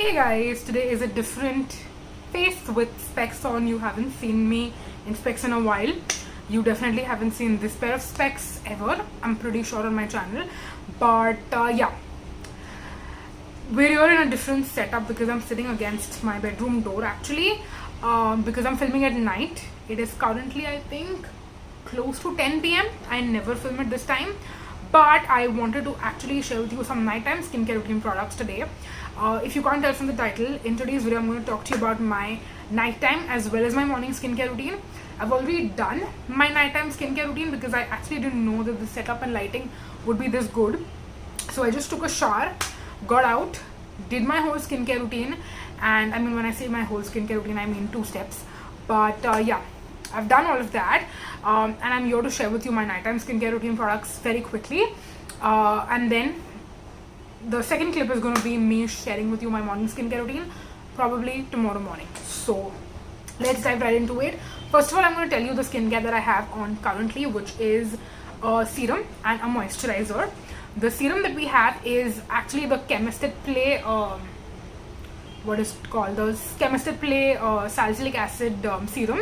Hey guys, today is a different face with specs on. You haven't seen me in specs in a while. You definitely haven't seen this pair of specs ever, I'm pretty sure, on my channel. But yeah, we're here in a different setup because I'm sitting against my bedroom door actually, because I'm filming at night. It is currently, I think, close to 10 p.m. I never film at this time, but I wanted to actually share with you some nighttime skincare routine products today. If you can't tell from the title, in today's video I'm going to talk to you about my nighttime as well as my morning skincare routine. I've already done my nighttime skincare routine because I actually didn't know that the setup and lighting would be this good. So I just took a shower, got out, did my whole skincare routine, and I mean, when I say my whole skincare routine, I mean 2 steps. But yeah, I've done all of that, and I'm here to share with you my nighttime skincare routine products very quickly, and then the second clip is going to be me sharing with you my morning skincare routine, probably tomorrow morning. So let's dive right into it. First of all, I'm going to tell you the skincare that I have on currently, which is a serum and a moisturizer. The serum that we have is actually the Chemist Play, what is it called, the Chemist Play Salicylic Acid serum.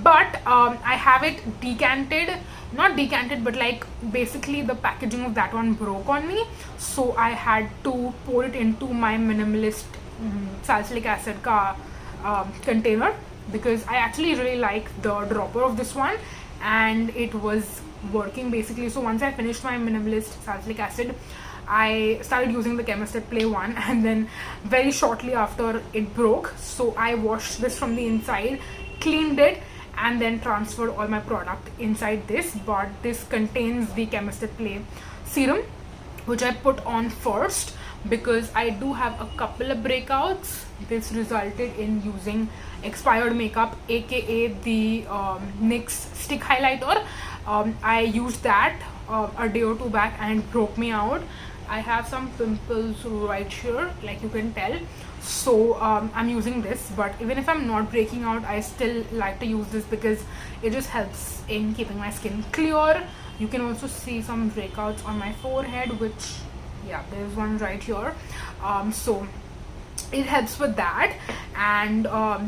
But I have it decanted, not decanted, but like basically the packaging of that one broke on me, so I had to pour it into my minimalist salicylic acid container, because I actually really like the dropper of this one and it was working basically. So once I finished my minimalist salicylic acid, I started using the Chemist Play one, and then very shortly after it broke, so I washed this from the inside, cleaned it, and then transferred all my product inside this. But this contains the Chemist Play serum, which I put on first because I do have a couple of breakouts. This resulted in using expired makeup, aka the NYX stick highlighter. I used that a day or 2 back and it broke me out. I have some pimples right here, like you can tell. So I'm using this, but even if I'm not breaking out, I still like to use this because it just helps in keeping my skin clear. You can also see some breakouts on my forehead, which, yeah, there's one right here. So it helps with that. And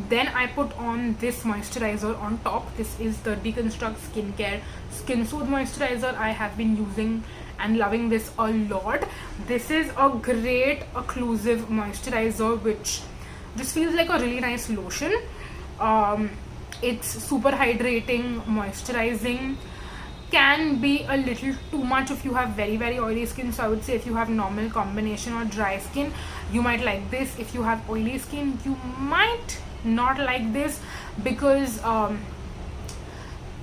then I put on this moisturizer on top. This is the Deconstruct skincare Skin Soothe moisturizer. I have been using and loving this a lot. This is a great occlusive moisturizer which just feels like a really nice lotion. It's super hydrating, moisturizing, can be a little too much if you have very oily skin. So I would say if you have normal, combination, or dry skin, you might like this. If you have oily skin, you might not like this, because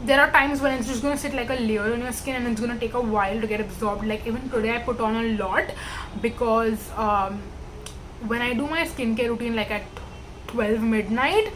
there are times when it's just going to sit like a layer on your skin and it's going to take a while to get absorbed. Like even today I put on a lot because when I do my skincare routine like at 12 midnight,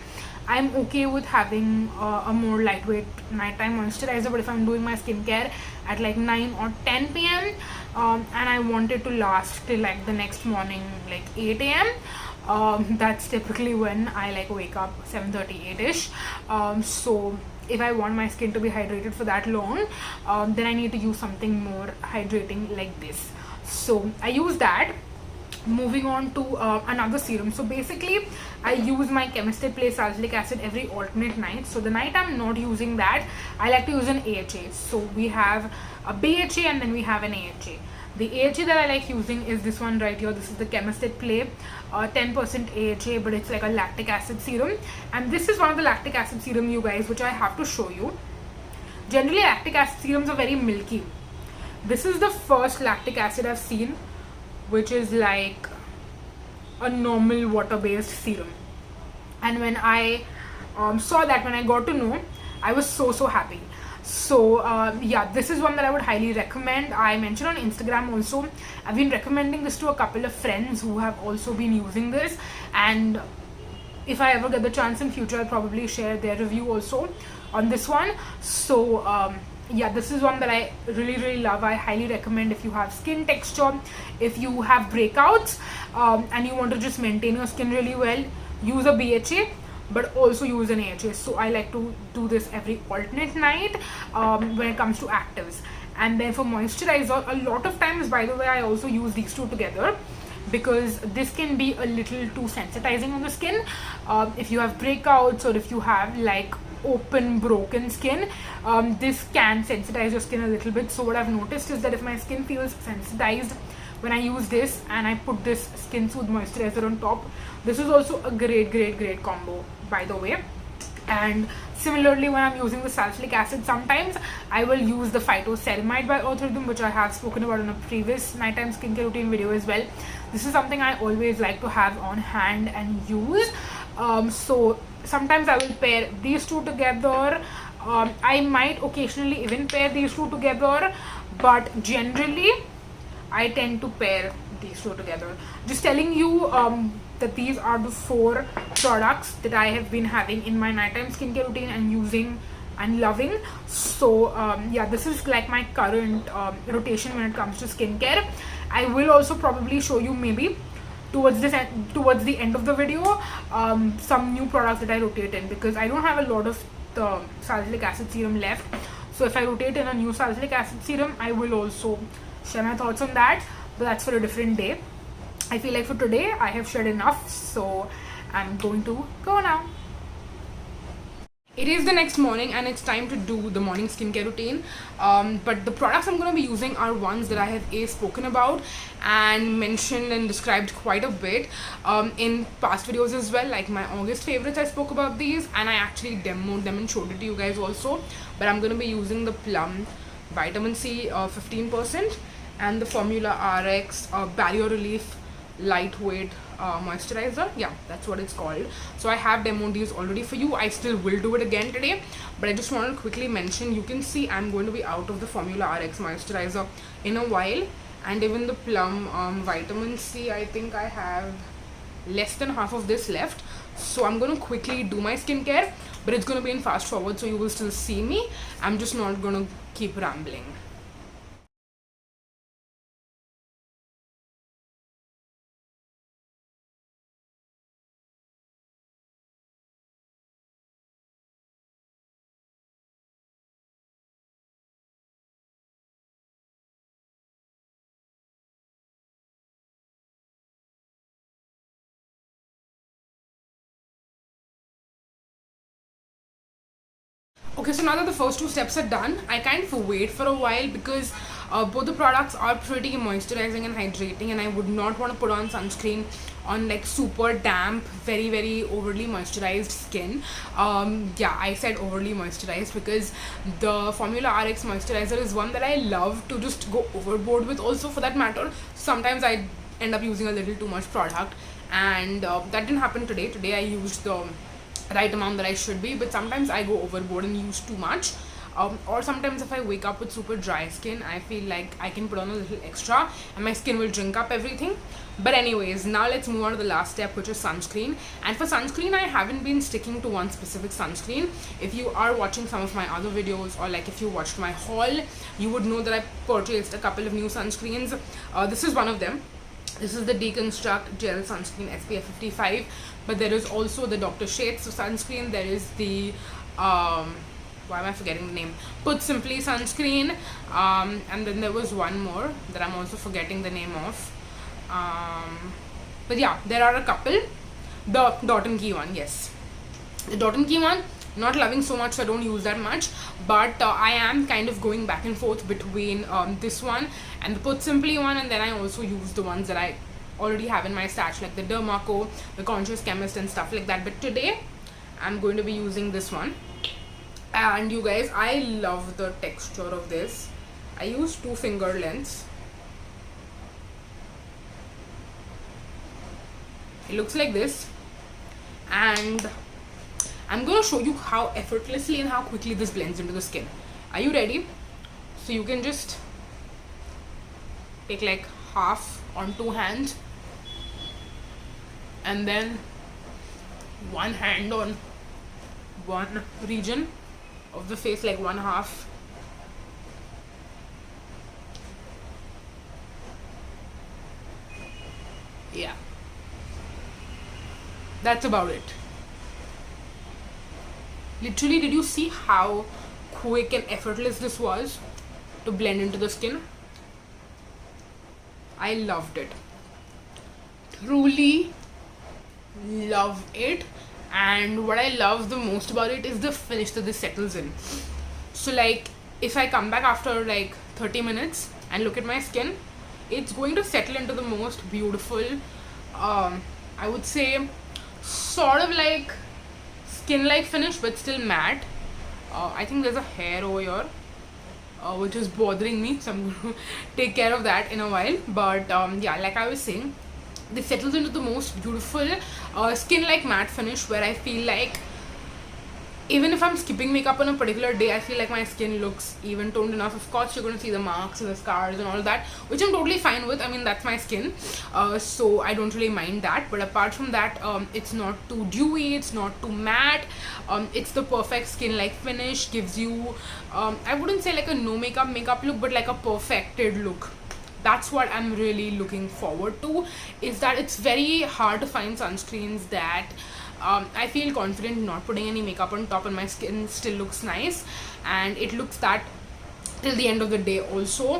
I'm okay with having a more lightweight nighttime moisturizer. But if I'm doing my skincare at like 9 or 10 p.m. And I want it to last till like the next morning, like 8 a.m. That's typically when I like wake up 7:30, 8ish. So if I want my skin to be hydrated for that long, then I need to use something more hydrating like this. So I use that. Moving on to another serum. So basically I use my Chemist Play Salicylic Acid every alternate night. So the night I'm not using that, I like to use an AHA. So we have a BHA and then we have an AHA. The AHA that I like using is this one right here. This is the Chemist Play 10% AHA, but it's like a lactic acid serum. And this is one of the lactic acid serum, you guys, which I have to show you. Generally lactic acid serums are very milky. This is the first lactic acid I've seen which is like a normal water-based serum. And when I saw that, when I got to know, I was so happy. So yeah, this is one that I would highly recommend. I mentioned on Instagram also, I've been recommending this to a couple of friends who have also been using this, and if I ever get the chance in future, I'll probably share their review also on this one. So yeah, this is one that I really love. I highly recommend if you have skin texture, if you have breakouts, and you want to just maintain your skin really well, use a BHA, but also use an AHA. So I like to do this every alternate night when it comes to actives. And then for moisturizer, a lot of times, by the way, I also use these two together. because this can be a little too sensitizing on the skin. If you have breakouts or if you have like open broken skin, this can sensitize your skin a little bit. So what I've noticed is that if my skin feels sensitized when I use this and I put this Skin Soothe moisturizer on top, this is also a great combo, by the way. And similarly, when I'm using the salicylic acid, sometimes I will use the Phyto Ceramide by Earth Rhythm, which I have spoken about in a previous nighttime skincare routine video as well. This is something I always like to have on hand and use. So sometimes I will pair these two together. I might occasionally even pair these two together, but generally I tend to pair these two together. Just telling you that these are the 4 products that I have been having in my nighttime skincare routine and using and loving. So yeah, this is like my current rotation when it comes to skincare. I will also probably show you maybe towards the end of the video some new products that I rotate in, because I don't have a lot of the salicylic acid serum left. So if I rotate in a new salicylic acid serum, I will also share my thoughts on that, but that's for a different day. I feel like for today I have shared enough, so I'm going to go now. It is the next morning and it's time to do the morning skincare routine, but the products I'm going to be using are ones that I have spoken about and mentioned and described quite a bit in past videos as well. Like my August favorites, I spoke about these and I actually demoed them and showed it to you guys also. But I'm going to be using the Plum Vitamin C 15% and the Formularx Barrier Relief Lightweight Moisturizer. Yeah, that's what it's called. So I have demoed these already for you. I still will do it again today, but I just want to quickly mention, you can see I'm going to be out of the Formularx moisturizer in a while, and even the Plum Vitamin C, I think I have less than half of this left. So I'm going to quickly do my skincare, but it's going to be in fast forward, so you will still see me. I'm just not going to keep rambling. Okay, so now that the first 2 steps are done, I kind of wait for a while because both the products are pretty moisturizing and hydrating, and I would not want to put on sunscreen on like super damp, very overly moisturized skin. Yeah, I said overly moisturized because the Formularx moisturizer is one that I love to just go overboard with also, for that matter. Sometimes I end up using a little too much product, and that didn't happen today. Today I used the right amount that I should be, but sometimes I go overboard and use too much, or sometimes if I wake up with super dry skin, I feel like I can put on a little extra and my skin will drink up everything. But anyways, now let's move on to the last step, which is sunscreen. And for sunscreen, I haven't been sticking to one specific sunscreen. If you are watching some of my other videos, or like if you watched my haul, you would know that I purchased a couple of new sunscreens. This is one of them. This is the Deconstruct Gel Sunscreen SPF 55, but there is also the Dr. Shades sunscreen. There is the why am I forgetting the name? Put Simply sunscreen, and then there was one more that I'm also forgetting the name of. But yeah, there are a couple. The Dot and Key one, yes, the Dot and Key one, not loving so much, so I don't use that much, but I am kind of going back and forth between this one and the Put Simply one, and then I also use the ones that I already have in my stash, like the Dermaco, the Conscious Chemist and stuff like that. But today I'm going to be using this one, and you guys, I love the texture of this. I use 2 finger lengths. It looks like this, and I'm going to show you how effortlessly and how quickly this blends into the skin. Are you ready? So you can just take like half on 2 hands, and then 1 hand on one region of the face, like 1/2. Yeah, that's about it. Literally, did you see how quick and effortless this was to blend into the skin? I loved it. truly love it. And what I love the most about it is the finish that this settles in. So like if I come back after like 30 minutes and look at my skin, it's going to settle into the most beautiful, I would say sort of like skin like finish but still matte. I think there's a hair over here which is bothering me, so I'm going to take care of that in a while. But yeah, like I was saying, this settles into the most beautiful skin like matte finish, where I feel like even if I'm skipping makeup on a particular day, I feel like my skin looks even toned enough. Of course, you're going to see the marks and the scars and all that, which I'm totally fine with. I mean, that's my skin, so I don't really mind that. But apart from that, it's not too dewy, it's not too matte. It's the perfect skin-like finish. Gives you, I wouldn't say like a no makeup look, but like a perfected look. That's what I'm really looking forward to. Is that it's very hard to find sunscreens that I feel confident not putting any makeup on top and my skin still looks nice, and it looks that till the end of the day also,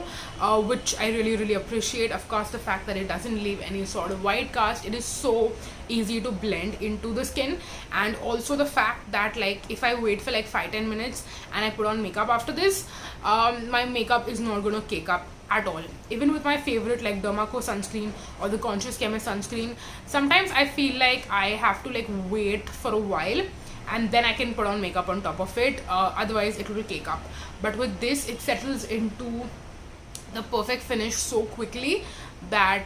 which I really appreciate. Of course, the fact that it doesn't leave any sort of white cast, it is so easy to blend into the skin. And also the fact that like if I wait for like 5-10 minutes and I put on makeup after this, my makeup is not gonna cake up at all. Even with my favorite like Dermaco sunscreen or the Conscious Chemist sunscreen, sometimes I feel like I have to like wait for a while and then I can put on makeup on top of it, otherwise it will cake up. But with this, it settles into the perfect finish so quickly that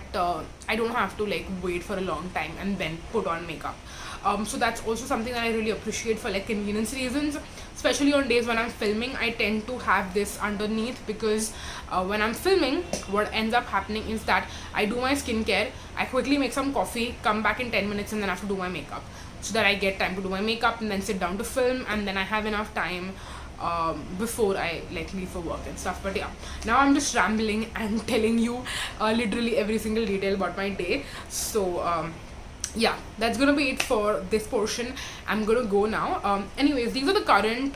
I don't have to like wait for a long time and then put on makeup. So that's also something that I really appreciate for like convenience reasons, especially on days when I'm filming. I tend to have this underneath because when I'm filming, what ends up happening is that I do my skincare, I quickly make some coffee, come back in 10 minutes and then I have to do my makeup, so that I get time to do my makeup and then sit down to film, and then I have enough time before I like leave for work and stuff. But yeah, now I'm just rambling and telling you literally every single detail about my day. So yeah, that's gonna be it for this portion. I'm gonna go now. Anyways, these are the current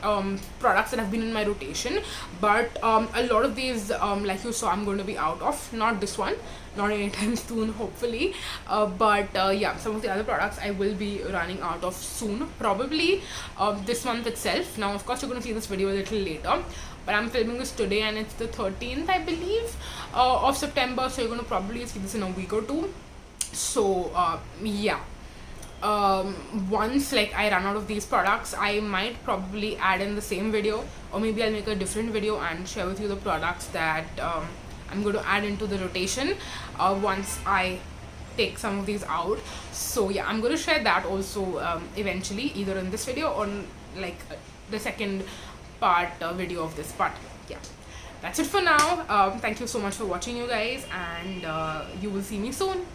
products that have been in my rotation, but a lot of these, like you saw, I'm going to be out of. Not this one, not anytime soon, hopefully, but yeah, some of the other products I will be running out of soon, probably this month itself. Now of course you're going to see this video a little later, but I'm filming this today and it's the 13th, I believe, of September, so you're going to probably see this in a week or two. So yeah, once like I run out of these products, I might probably add in the same video, or maybe I'll make a different video and share with you the products that I'm going to add into the rotation once I take some of these out. So yeah, I'm going to share that also eventually, either in this video or like the second part video of this. But yeah, that's it for now. Thank you so much for watching, you guys, and you will see me soon.